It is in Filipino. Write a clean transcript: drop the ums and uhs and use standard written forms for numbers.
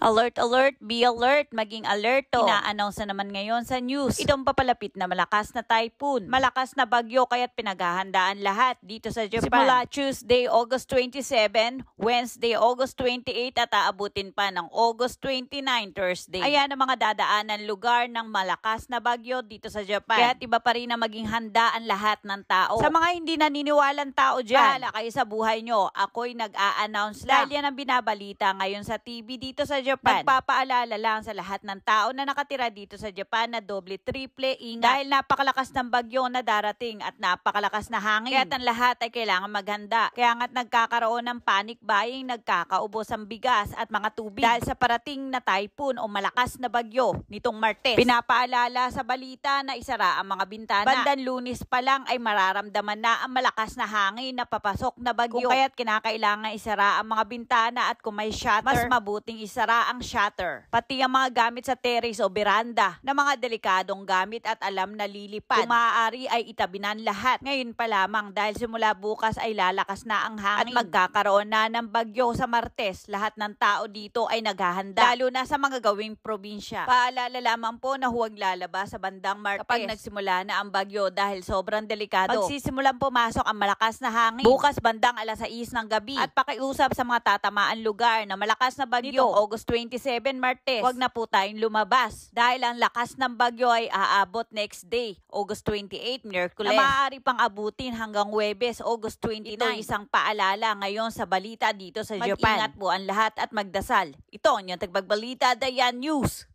Alert, alert, be alert, maging alerto. Ina-announce na naman ngayon sa news itong papalapit na malakas na typhoon. Malakas na bagyo kaya't pinaghahandaan lahat dito sa Japan. Simula Tuesday, August 27, Wednesday, August 28 at aabutin pa ng August 29, Thursday. Ayan ang mga dadaanan lugar ng malakas na bagyo dito sa Japan. Kaya't iba pa rin na maging handa ang lahat ng tao. Sa mga hindi naniniwalang tao dyan, bahala kayo sa buhay nyo. Ako'y nag-a-announce lang. Dahil yan ang binabalita ngayon sa TV dito sa Japan. Nagpapaalala lang sa lahat ng tao na nakatira dito sa Japan na doble, triple ingat. Dahil napakalakas ng bagyo na darating at napakalakas na hangin. Kaya't ang lahat ay kailangan maghanda. Kaya nga't nagkakaroon ng panic buying, nagkakaubos ang bigas at mga tubig. Dahil sa parating na typhoon o malakas na bagyo nitong Martes. Pinapaalala sa balita na isara ang mga bintana. Bandang Lunes pa lang ay mararamdaman na ang malakas na hangin na papasok na bagyo. Kung kaya't kinakailangan isara ang mga bintana at kung may shutter, mas mabuting isara ang shutter. Pati ang mga gamit sa terrace o beranda na mga delikadong gamit at alam na lilipad. Kung maaari ay itabinan lahat. Ngayon pa lamang dahil simula bukas ay lalakas na ang hangin at magkakaroon na ng bagyo sa Martes. Lahat ng tao dito ay naghahanda. Lalo na sa mga gawing probinsya. Paalala lamang po na huwag lalabas sa bandang Martes kapag nagsimula na ang bagyo dahil sobrang delikado. Magsisimulang pumasok ang malakas na hangin bukas bandang alas 6 ng gabi. At pakiusap sa mga tatamaan lugar na malakas na bagyo August 27 Martes, wag na po tayong lumabas dahil ang lakas ng bagyo ay aabot next day, August 28, Miyerkules, na maaari pang abutin hanggang Huwebes, August 29. Ito isang paalala ngayon sa balita dito sa Japan. Mag-ingat po ang lahat at magdasal. Ito ang inyong tagbagbalita, Dayan News.